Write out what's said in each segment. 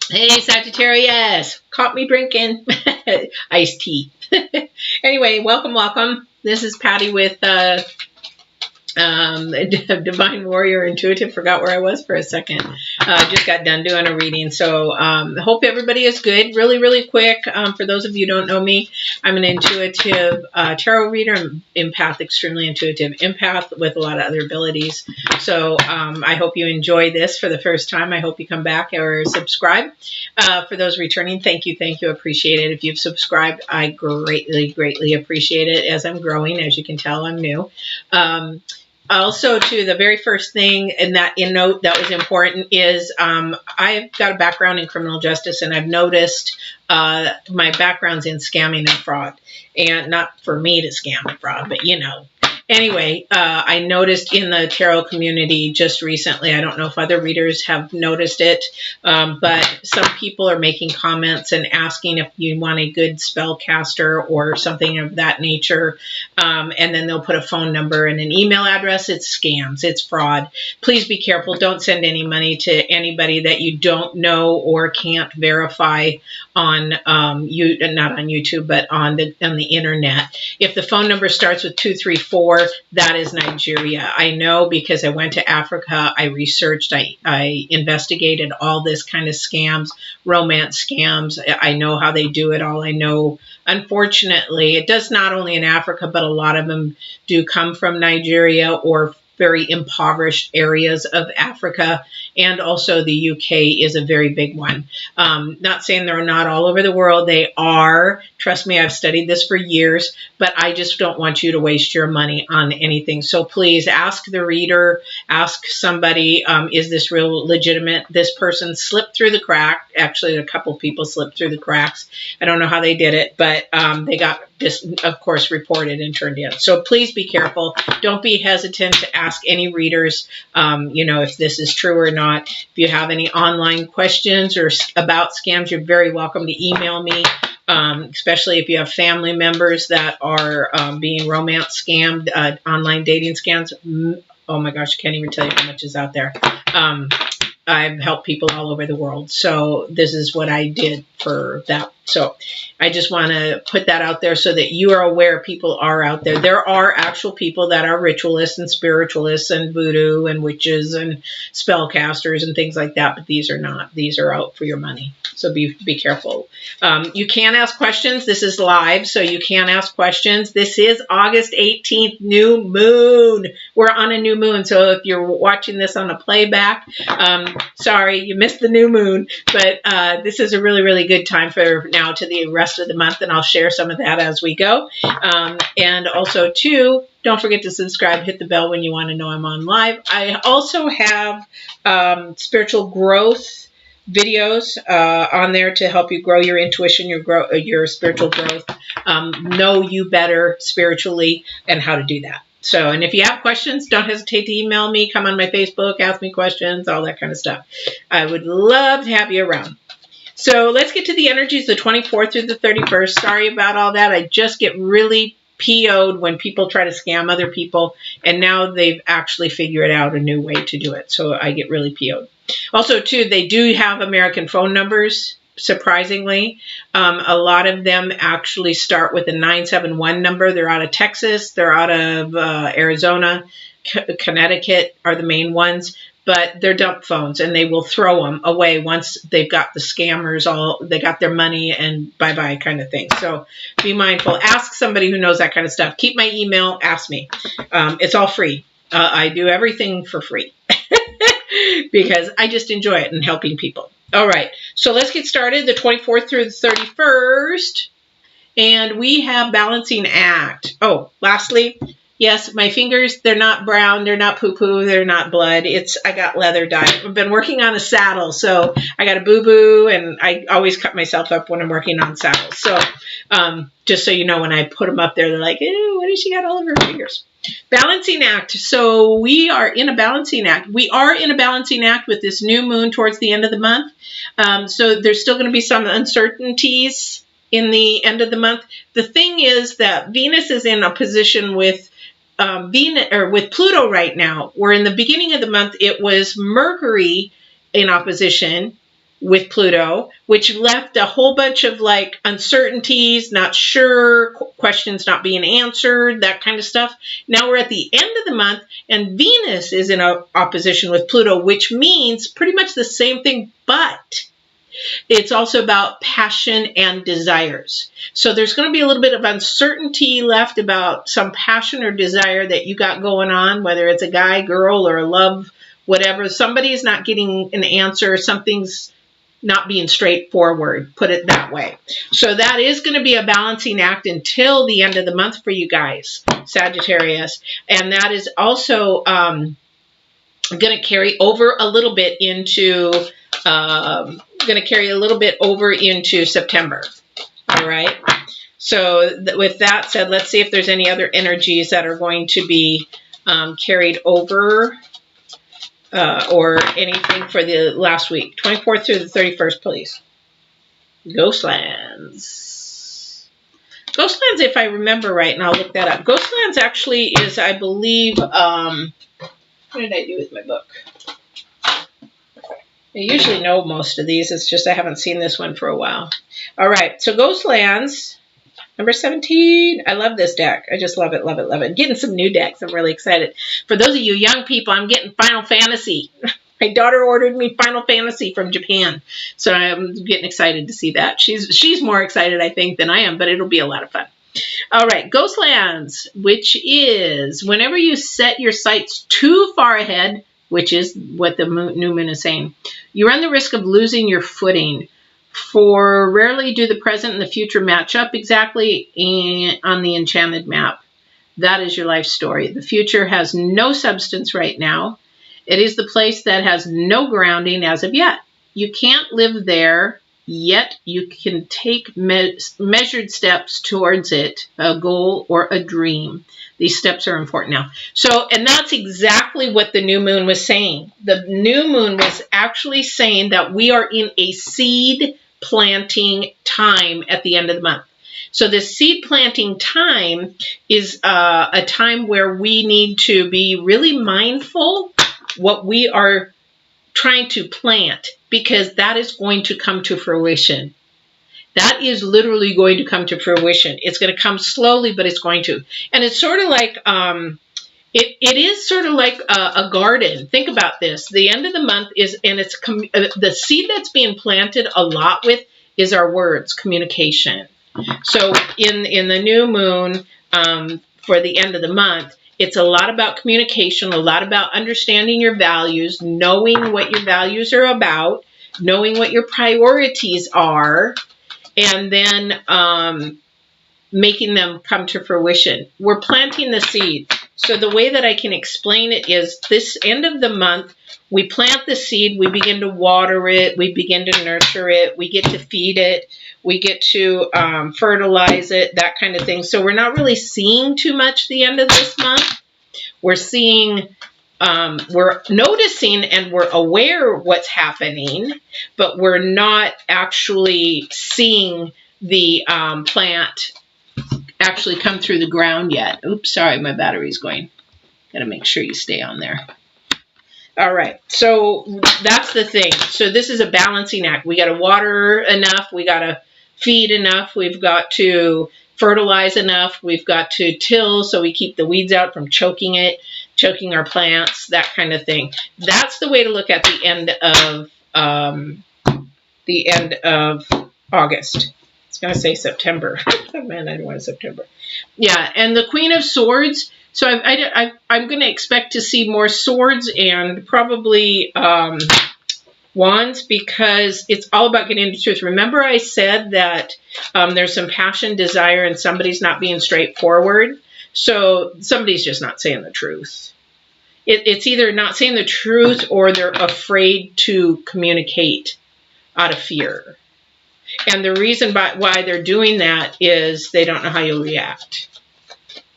Hey, Sagittarius, caught me drinking iced tea. Anyway, welcome. This is Patty with Divine Warrior Intuitive. Forgot where I was for a second. Just got done doing a reading. So hope everybody is good. Really quick. For those of you who don't know me, I'm an intuitive tarot reader, empath, extremely intuitive empath with a lot of other abilities. So I hope you enjoy this for the first time. I hope you come back or subscribe. For those returning, thank you. Appreciate it. If you've subscribed, I greatly appreciate it as I'm growing. As you can tell, I'm new. Also, to the very first thing in note that was important is I've got a background in criminal justice, and I've noticed my background's in scamming and fraud. And not for me to scam and fraud, but you know. Anyway, I noticed in the tarot community just recently, I don't know if other readers have noticed it, but some people are making comments and asking if you want a good spellcaster or something of that nature. And then they'll put a phone number and an email address. It's scams. It's fraud. Please be careful. Don't send any money to anybody that you don't know or can't verify on not on YouTube, but on the internet. If the phone number starts with 234, that is Nigeria. I know because I went to Africa. I researched. I investigated all this kind of scams, romance scams. I know how they do it all. I know, unfortunately, it does not only in Africa, but a lot of them do come from Nigeria or very impoverished areas of Africa, and also the UK is a very big one. Not saying they're not all over the world. They are. Trust me, I've studied this for years, but I just don't want you to waste your money on anything. So please ask the reader, ask somebody, is this real legitimate? This person slipped through the crack. Actually, a couple people slipped through the cracks. I don't know how they did it, but they got this, of course, reported and turned in. So please be careful. Don't be hesitant to ask any readers, if this is true or not. If you have any online questions or about scams, you're very welcome to email me, especially if you have family members that are being romance scammed, online dating scams. Oh my gosh, I can't even tell you how much is out there. I've helped people all over the world. So this is what I did for that. So I just want to put that out there so that you are aware people are out there. There are actual people that are ritualists and spiritualists and voodoo and witches and spellcasters and things like that, but these are not. These are out for your money. So be careful. You can ask questions. This is live, so you can ask questions. This is August 18th, new moon. We're on a new moon, so if you're watching this on a playback, sorry, you missed the new moon, but this is a really good time for now to the rest of the month, and I'll share some of that as we go. And also, too, don't forget to subscribe, hit the bell when you want to know I'm on live. I also have spiritual growth videos on there to help you grow your intuition, your spiritual growth, know you better spiritually, and how to do that. So, and if you have questions, don't hesitate to email me, come on my Facebook, ask me questions, all that kind of stuff. I would love to have you around. So let's get to the energies, the 24th through the 31st. Sorry about all that. I just get really PO'd when people try to scam other people, and now they've actually figured out a new way to do it. So I get really PO'd. Also, too, they do have American phone numbers, surprisingly. A lot of them actually start with a 971 number. They're out of Texas. They're out of Arizona. Connecticut are the main ones. But they're dump phones, and they will throw them away once they've got the scammers they got their money and bye-bye kind of thing. So be mindful. Ask somebody who knows that kind of stuff. Keep my email. Ask me. It's all free. I do everything for free because I just enjoy it and helping people. All right. So let's get started. The 24th through the 31st. And we have balancing act. Oh, lastly, yes, my fingers, they're not brown, they're not poo-poo, they're not blood. I got leather dye. I've been working on a saddle, so I got a boo-boo, and I always cut myself up when I'm working on saddles. So just so you know, when I put them up there, they're like, ew, what has she got all over her fingers? Balancing act. So we are in a balancing act. We are in a balancing act with this new moon towards the end of the month. So there's still going to be some uncertainties in the end of the month. The thing is that Venus is in a position with with Pluto right now, where in the beginning of the month it was Mercury in opposition, with Pluto, which left a whole bunch of like uncertainties, not sure, questions not being answered, that kind of stuff. Now we're at the end of the month and Venus is in opposition with Pluto, which means pretty much the same thing, but it's also about passion and desires. So there's going to be a little bit of uncertainty left about some passion or desire that you got going on, whether it's a guy, girl, or a love, whatever. Somebody's not getting an answer. Something's not being straightforward, put it that way. So that is going to be a balancing act until the end of the month for you guys, Sagittarius. And that is also going to carry over a little bit into September. All right. So with that said, let's see if there's any other energies that are going to be carried over or anything for the last week, 24th through the 31st, please. Ghostlands. Ghostlands, if I remember right, and I'll look that up. Ghostlands actually is, I believe, what did I do with my book? I usually know most of these. It's just I haven't seen this one for a while. All right, so Ghostlands, number 17. I love this deck. I just love it, love it, love it. Getting some new decks. I'm really excited. For those of you young people, I'm getting Final Fantasy. My daughter ordered me Final Fantasy from Japan. So I'm getting excited to see that. She's more excited, I think, than I am, but it'll be a lot of fun. All right, Ghostlands, which is whenever you set your sights too far ahead, which is what the new moon is saying, you run the risk of losing your footing. For rarely do the present and the future match up exactly on the enchanted map. That is your life story. The future has no substance right now. It is the place that has no grounding as of yet. You can't live there, yet you can take measured steps towards it, a goal or a dream. These steps are important now. So, and that's exactly what the new moon was saying. The new moon was actually saying that we are in a seed planting time at the end of the month. So this seed planting time is a time where we need to be really mindful what we are trying to plant, because that is going to come to fruition. That is literally going to come to fruition. It's going to come slowly, but it's going to. And it's sort of like, it is sort of like a garden. Think about this. The end of the month is, and it's the seed that's being planted a lot with is our words, communication. So in the new moon, for the end of the month, it's a lot about communication, a lot about understanding your values, knowing what your values are about, knowing what your priorities are, and then making them come to fruition. We're planting the seed. So the way that I can explain it is this end of the month, we plant the seed, we begin to water it, we begin to nurture it, we get to feed it, we get to fertilize it, that kind of thing. So we're not really seeing too much the end of this month. We're seeing, we're noticing and we're aware of what's happening, but we're not actually seeing the plant actually come through the ground yet. Oops, sorry, my battery's going. Got to make sure you stay on there. All right, so that's the thing. So this is a balancing act. We got to water enough. We got to feed enough. We've got to fertilize enough. We've got to till so we keep the weeds out from choking our plants, that kind of thing. That's the way to look at the end of August. It's going to say September. Oh, man, I don't want September. Yeah, and the Queen of Swords. So I'm going to expect to see more swords and probably wands, because it's all about getting into truth. Remember I said that there's some passion, desire, and somebody's not being straightforward. So somebody's just not saying the truth. It's either not saying the truth or they're afraid to communicate out of fear. And the reason why they're doing that is they don't know how you'll react.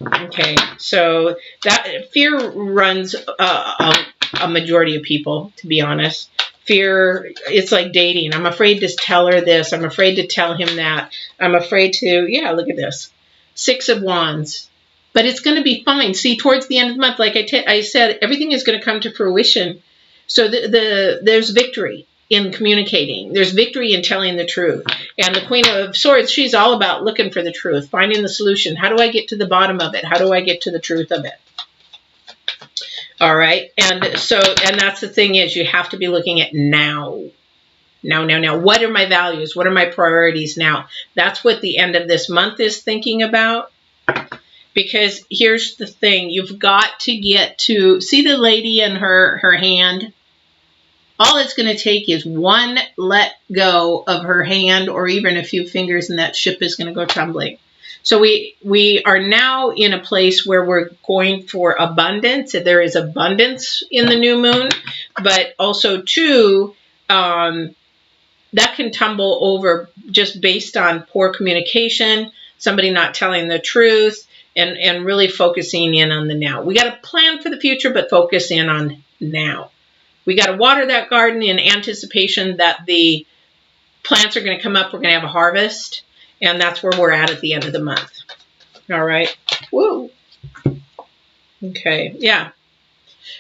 Okay, so that fear runs a majority of people, to be honest. Fear, it's like dating. I'm afraid to tell her this. I'm afraid to tell him that. I'm afraid to, yeah, look at this. 6 of Wands. But it's going to be fine. See, towards the end of the month, like I said, everything is going to come to fruition. So there's victory. in communicating. There's victory in telling the truth. And the Queen of Swords, she's all about looking for the truth, finding the solution. How do I get to the bottom of it? How do I get to the truth of it? All right. And so, and that's the thing is, you have to be looking at now. Now. What are my values? What are my priorities now? That's what the end of this month is thinking about. Because here's the thing. You've got to get to, see the lady in her hand? All it's going to take is one let go of her hand or even a few fingers, and that ship is going to go tumbling. So we are now in a place where we're going for abundance. There is abundance in the new moon, but also too, that can tumble over just based on poor communication, somebody not telling the truth, and really focusing in on the now. We got to plan for the future, but focus in on now. We got to water that garden in anticipation that the plants are going to come up. We're going to have a harvest. And that's where we're at the end of the month. All right. Woo. Okay. Yeah.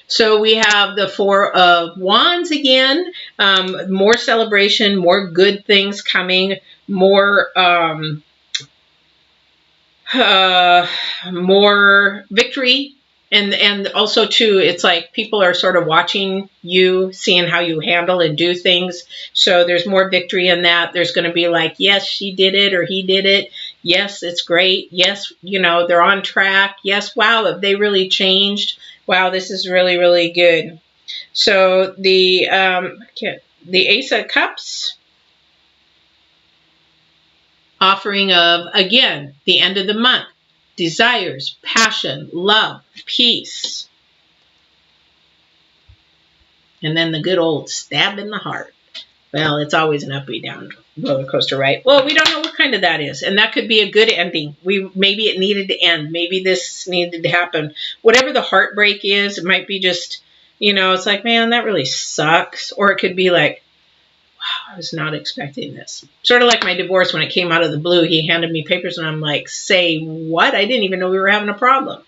So we have the Four of Wands again. More celebration, more good things coming, more more victory. And also, too, it's like people are sort of watching you, seeing how you handle and do things. So there's more victory in that. There's going to be like, yes, she did it or he did it. Yes, it's great. Yes, you know, they're on track. Yes, wow, have they really changed? Wow, this is really, really good. So the Ace of Cups, offering of, again, the end of the month. Desires, passion, love, peace. And then the good old stab in the heart. Well, it's always an up and down roller coaster, right? Well, we don't know what kind of that is. And that could be a good ending. Maybe it needed to end. Maybe this needed to happen. Whatever the heartbreak is, it might be just, you know, it's like, man, that really sucks. Or it could be like, wow, I was not expecting this. Sort of like my divorce when it came out of the blue. He handed me papers and I'm like, say what? I didn't even know we were having a problem.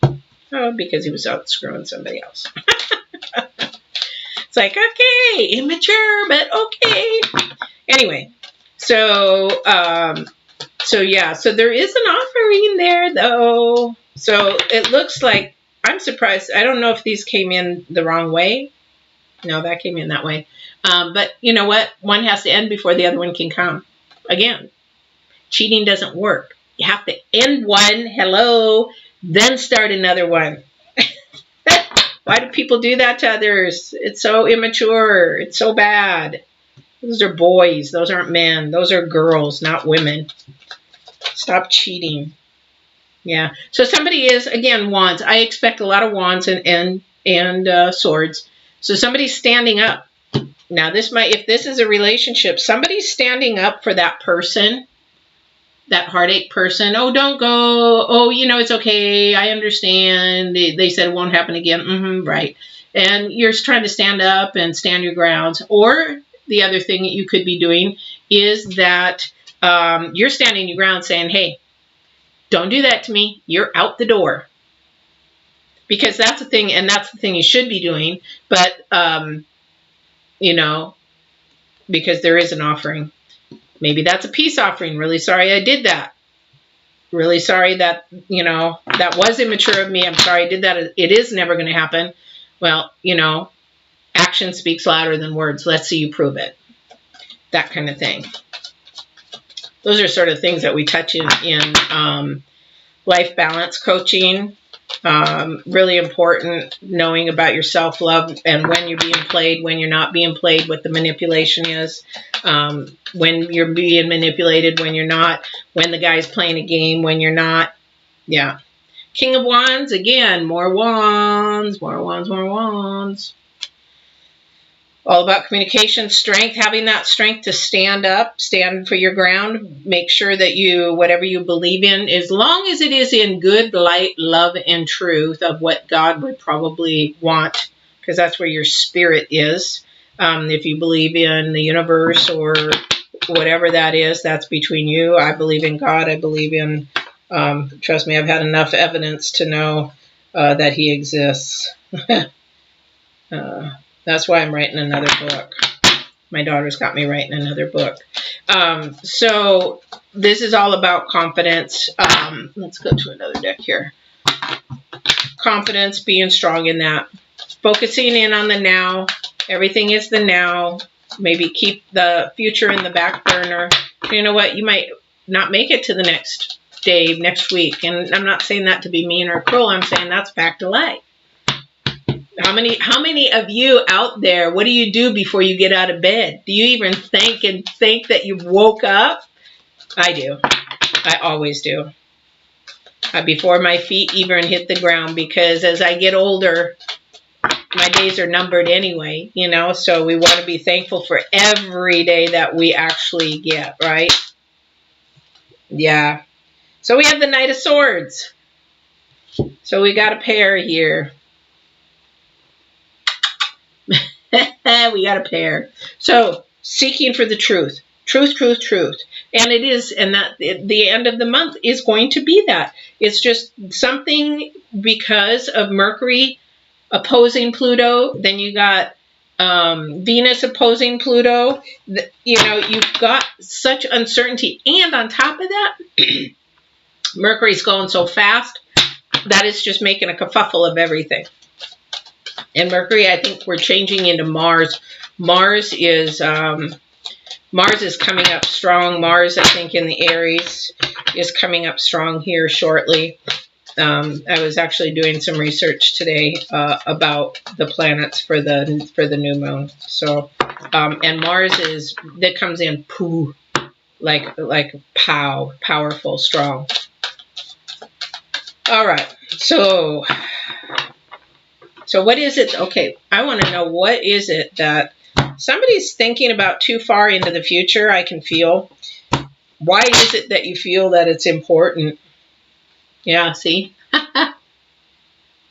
Oh, because he was out screwing somebody else. It's like, okay, immature, but okay. Anyway, so yeah, so there is an offering there though. So it looks like, I'm surprised. I don't know if these came in the wrong way. No, that came in that way. But you know what? One has to end before the other one can come. Again, cheating doesn't work. You have to end one, hello, then start another one. Why do people do that to others? It's so immature. It's so bad. Those are boys. Those aren't men. Those are girls, not women. Stop cheating. Yeah. So somebody is, again, wands. I expect a lot of wands and swords. So somebody's standing up. Now, this might, if this is a relationship, somebody's standing up for that person, that heartache person. Oh, don't go. Oh, you know, it's okay. I understand. They said it won't happen again. Right. And you're trying to stand up and stand your grounds. Or the other thing that you could be doing is that you're standing your ground saying, hey, don't do that to me. You're out the door. Because that's the thing, and that's the thing you should be doing. But, you know, because there is an offering. Maybe that's a peace offering. Really sorry I did that. Really sorry that, you know, that was immature of me. I'm sorry I did that. It is never going to happen. Well, you know, action speaks louder than words. Let's see you prove it. That kind of thing. Those are sort of things that we touch in life balance coaching. Really important, knowing about your self-love and when you're being played, when you're not being played, what the manipulation is, when you're being manipulated, when you're not, when the guy's playing a game, when you're not. Yeah. King of Wands, again, more wands, more wands, more wands. All about communication, strength, having that strength to stand up, stand for your ground. Make sure that you, whatever you believe in, as long as it is in good light, love, and truth of what God would probably want, because that's where your spirit is. If you believe in the universe or whatever that is, that's between you. I believe in God. I believe in, trust me, I've had enough evidence to know that he exists. That's why I'm writing another book. My daughter's got me writing another book. So this is all about confidence. Let's go to another deck here. Confidence, being strong in that. Focusing in on the now. Everything is the now. Maybe keep the future in the back burner. You know what? You might not make it to the next day, next week. And I'm not saying that to be mean or cruel. I'm saying that's fact of life. How many of you out there, what do you do before you get out of bed? Do you even think that you woke up? I do. I always do. Before my feet even hit the ground, because as I get older, my days are numbered anyway, you know, so we want to be thankful for every day that we actually get, right? Yeah. So we have the Knight of Swords. So we got a pair here. We got a pair. So seeking for the truth. Truth, truth, truth. And it is, and that the end of the month is going to be that. It's just something because of Mercury opposing Pluto. Then you got Venus opposing Pluto. You know, you've got such uncertainty. And on top of that, Mercury's going so fast that it's just making a kerfuffle of everything. And Mercury, I think we're changing into Mars. Mars is coming up strong. Mars, I think, in the Aries is coming up strong here shortly. I was actually doing some research today about the planets for the new moon. So, and Mars that comes in poo, like powerful, strong. All right, so what is it? Okay, I want to know, what is it that somebody's thinking about too far into the future? I can feel. Why is it that you feel that it's important? Yeah, see?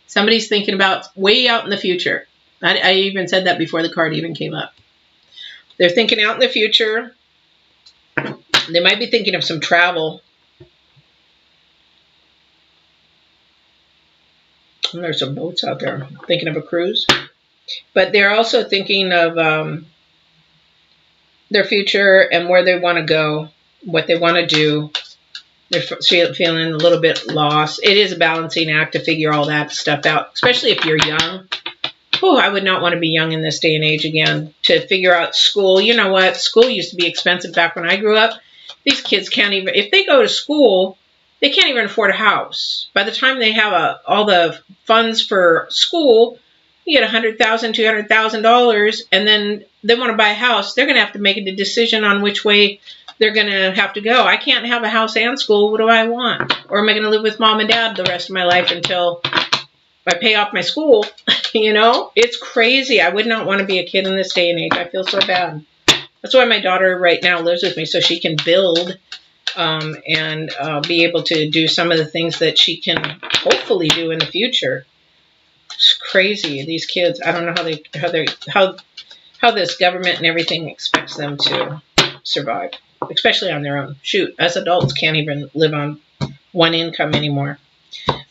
Somebody's thinking about way out in the future. I even said that before the card even came up. They're thinking out in the future. They might be thinking of some travel. And there's some boats out there. Thinking of a cruise. But they're also thinking of their future and where they want to go, what they want to do. They're feeling a little bit lost. It is a balancing act to figure all that stuff out, especially if you're young. Oh, I would not want to be young in this day and age again. To figure out school. You know what? School used to be expensive back when I grew up. These kids can't even, if they go to school, they can't even afford a house. By the time they have all the funds for school, you get $100,000, $200,000, and then they want to buy a house. They're going to have to make a decision on which way they're going to have to go. I can't have a house and school. What do I want? Or am I going to live with mom and dad the rest of my life until I pay off my school? You know, it's crazy. I would not want to be a kid in this day and age. I feel so bad. That's why my daughter right now lives with me, so she can build and be able to do some of the things that she can hopefully do in the future. It's crazy. These kids, I don't know how this government and everything expects them to survive, especially on their own. Shoot, us adults can't even live on one income anymore.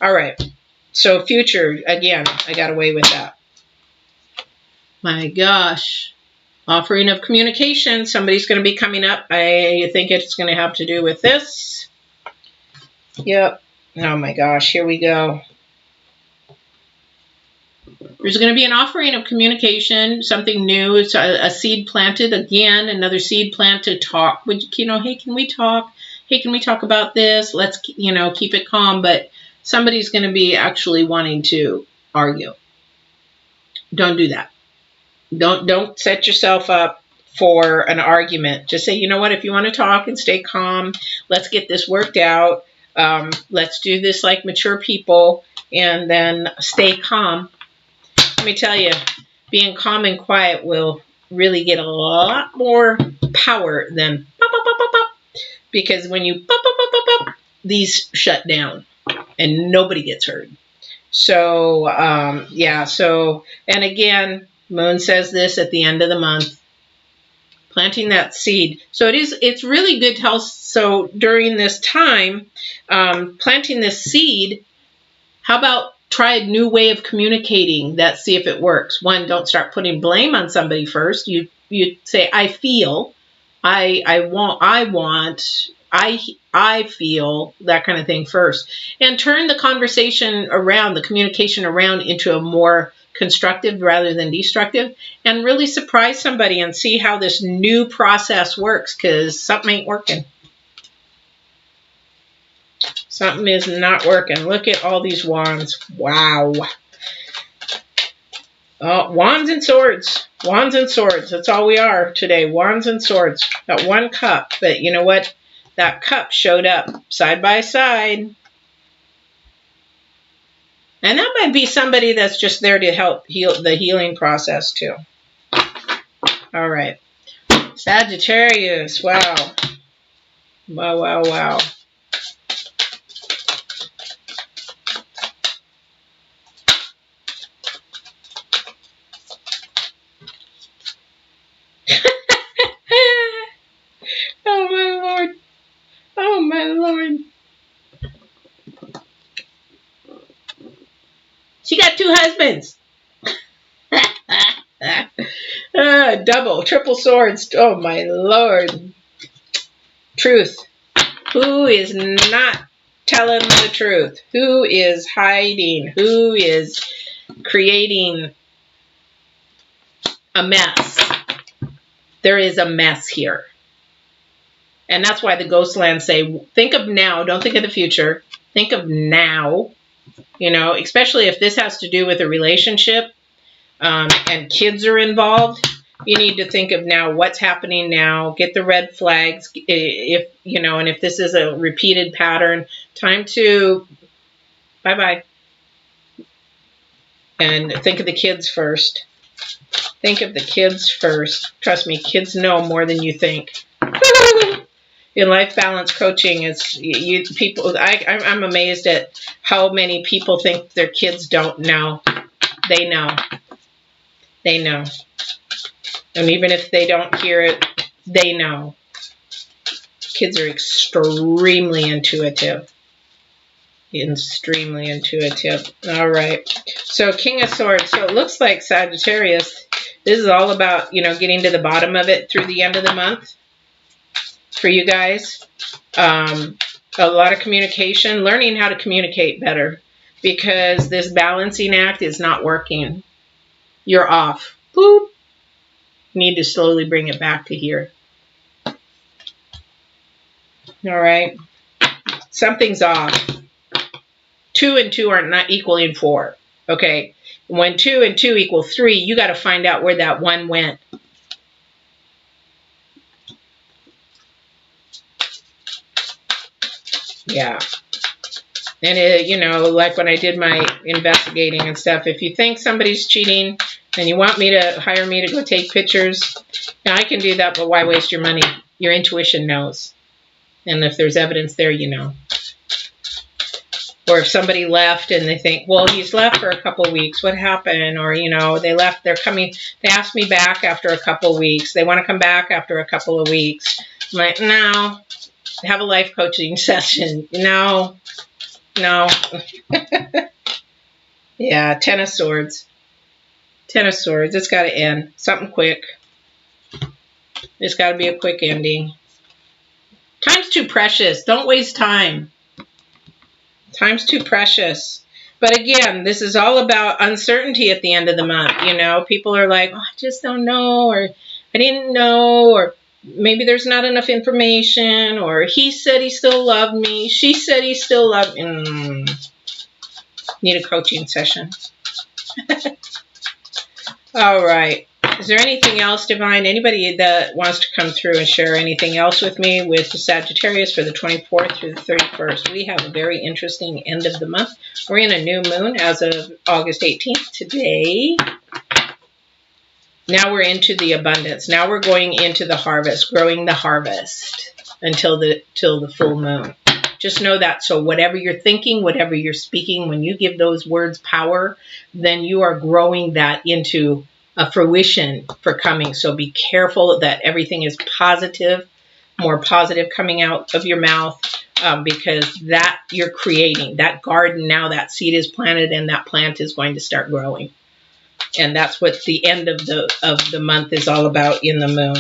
All right. So future, again, I got away with that. My gosh. Offering of communication. Somebody's going to be coming up. I think it's going to have to do with this. Yep. Oh my gosh. Here we go. There's going to be an offering of communication, something new. It's a seed planted. Again, another seed planted. Talk. You know, hey, can we talk? Hey, can we talk about this? Let's, you know, keep it calm. But somebody's going to be actually wanting to argue. Don't do that. Don't set yourself up for an argument. Just say, you know what, if you want to talk and stay calm, let's get this worked out. Let's do this like mature people and then stay calm. Let me tell you, being calm and quiet will really get a lot more power than pop, pop, pop, pop, pop. Because when you pop, pop, pop, pop, pop, these shut down and nobody gets hurt. So, yeah, so, and again, Moon says this at the end of the month, planting that seed. So it's really good to help. So during this time, planting this seed, how about try a new way of communicating that, see if it works. One, don't start putting blame on somebody first. You you say, I feel, I feel, that kind of thing first. And turn the conversation around, the communication around, into a more constructive rather than destructive, and really surprise somebody and see how this new process works, because something ain't working. Something is not working. Look at all these wands. Wow. Oh, wands and swords. Wands and swords. That's all we are today. Wands and swords. Got one cup. But you know what? That cup showed up side by side. And that might be somebody that's just there to help heal the healing process too. All right. Sagittarius. Wow. Wow, wow, wow. Oh my Lord. Oh my Lord. She got 2 husbands. Double, triple swords. Oh my Lord. Truth. Who is not telling the truth? Who is hiding? Who is creating a mess? There is a mess here. And that's why the Ghostlands say, think of now. Don't think of the future. Think of now. You know, especially if this has to do with a relationship and kids are involved. You need to think of now, what's happening now. Get the red flags. If, you know, and if this is a repeated pattern, time to bye-bye. And think of the kids first. Think of the kids first. Trust me, kids know more than you think. In life balance coaching, it's people. I'm amazed at how many people think their kids don't know. They know. They know. And even if they don't hear it, they know. Kids are extremely intuitive. Extremely intuitive. All right. So King of Swords. So it looks like Sagittarius, this is all about, you know, getting to the bottom of it through the end of the month. For you guys, a lot of communication, learning how to communicate better, because this balancing act is not working. You're off. Boop. Need to slowly bring it back to here. All right. Something's off. 2 and 2 are not equaling 4. Okay. When 2 and 2 equal 3, you got to find out where that 1 went. Yeah. And it, you know, like when I did my investigating and stuff, if you think somebody's cheating and you want me to hire me to go take pictures, now I can do that, but why waste your money? Your intuition knows. And if there's evidence there, you know. Or if somebody left and they think, well, he's left for a couple of weeks, what happened? Or, you know, they left, they're coming, they asked me back after a couple of weeks. They want to come back after a couple of weeks. I'm like, no. Have a life coaching session. No. No. Yeah, 10 of Swords. 10 of Swords. It's got to end. Something quick. It's got to be a quick ending. Time's too precious. Don't waste time. Time's too precious. But again, this is all about uncertainty at the end of the month. You know, people are like, oh, I just don't know, or I didn't know, or maybe there's not enough information, or he said he still loved me. She said he still loved me. Need a coaching session. All right. Is there anything else, Divine? Anybody that wants to come through and share anything else with me with the Sagittarius for the 24th through the 31st? We have a very interesting end of the month. We're in a new moon as of August 18th today. Now we're into the abundance. Now we're going into the harvest, growing the harvest until the full moon. Just know that. So whatever you're thinking, whatever you're speaking, when you give those words power, then you are growing that into a fruition for coming. So be careful that everything is positive, more positive coming out of your mouth, because that you're creating that garden now. That seed is planted and that plant is going to start growing. And that's what the end of the month is all about in the moon.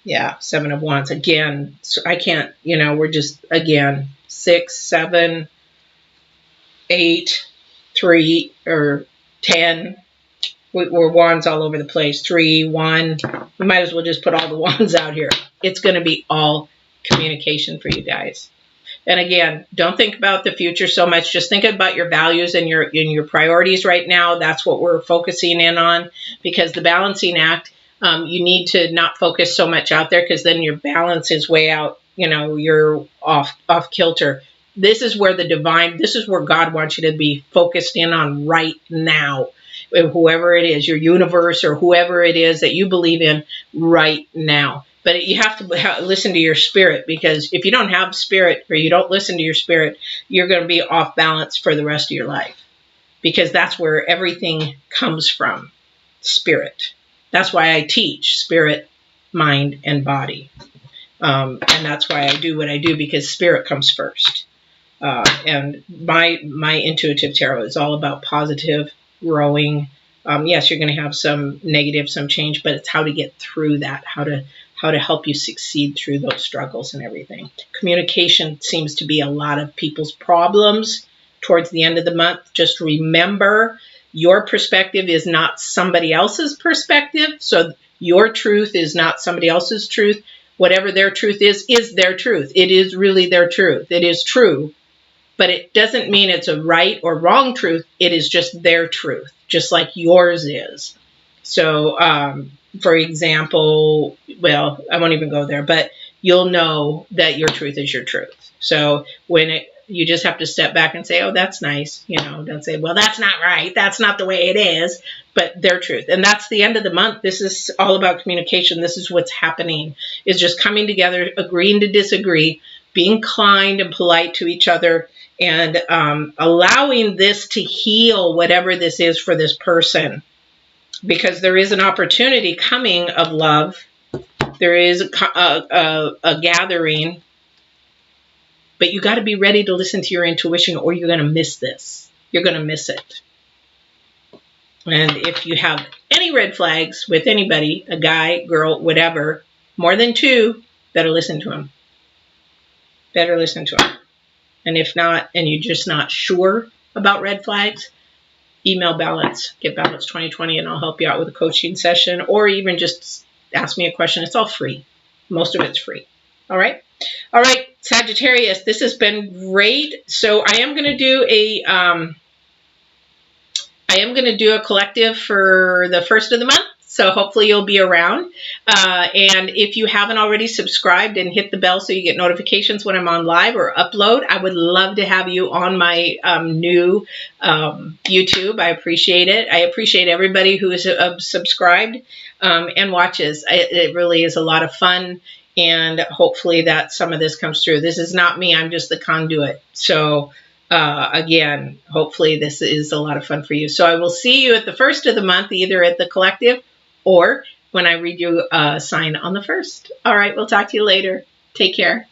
Yeah, 7 of Wands. Again, so I can't, you know, we're just, again, 6, 7, 8, 3, or 10. We're wands all over the place. 3, 1. We might as well just put all the wands out here. It's going to be all communication for you guys. And again, don't think about the future so much. Just think about your values and your priorities right now. That's what we're focusing in on, because the balancing act, you need to not focus so much out there, because then your balance is way out. You know, you're off kilter. This is where the divine, this is where God wants you to be focused in on right now. Whoever it is, your universe or whoever it is that you believe in right now. But you have to listen to your spirit, because if you don't have spirit, or you don't listen to your spirit, you're going to be off balance for the rest of your life, because that's where everything comes from, spirit. That's why I teach spirit, mind, and body. And that's why I do what I do, because spirit comes first. And my intuitive tarot is all about positive, growing. Yes, you're going to have some negative, some change, but it's how to get through that, how to help you succeed through those struggles and everything. Communication seems to be a lot of people's problems towards the end of the month. Just remember, your perspective is not somebody else's perspective. So your truth is not somebody else's truth. Whatever their truth is their truth. It is really their truth. It is true. But it doesn't mean it's a right or wrong truth. It is just their truth, just like yours is. So, for example, well, I won't even go there, but you'll know that your truth is your truth. So when you just have to step back and say, oh, that's nice. You know, don't say, well, that's not right. That's not the way it is, but their truth. And that's the end of the month. This is all about communication. This is what's happening, is just coming together, agreeing to disagree, being kind and polite to each other, and allowing this to heal whatever this is for this person. Because there is an opportunity coming of love. There is a gathering. But you got to be ready to listen to your intuition, or you're going to miss this. You're going to miss it. And if you have any red flags with anybody, a guy, girl, whatever, more than 2, better listen to him. Better listen to him. And if not, and you're just not sure about red flags, email Balance, get Balance 2020, and I'll help you out with a coaching session, or even just ask me a question. It's all free. Most of it's free. All right. All right, Sagittarius, this has been great. So I am going to do a collective for the first of the month. So hopefully you'll be around. And if you haven't already subscribed and hit the bell so you get notifications when I'm on live or upload, I would love to have you on my new YouTube. I appreciate it. I appreciate everybody who is subscribed and watches. It really is a lot of fun. And hopefully that some of this comes through. This is not me. I'm just the conduit. So again, hopefully this is a lot of fun for you. So I will see you at the first of the month, either at the collective or when I read you a sign on the 1st. All right, we'll talk to you later. Take care.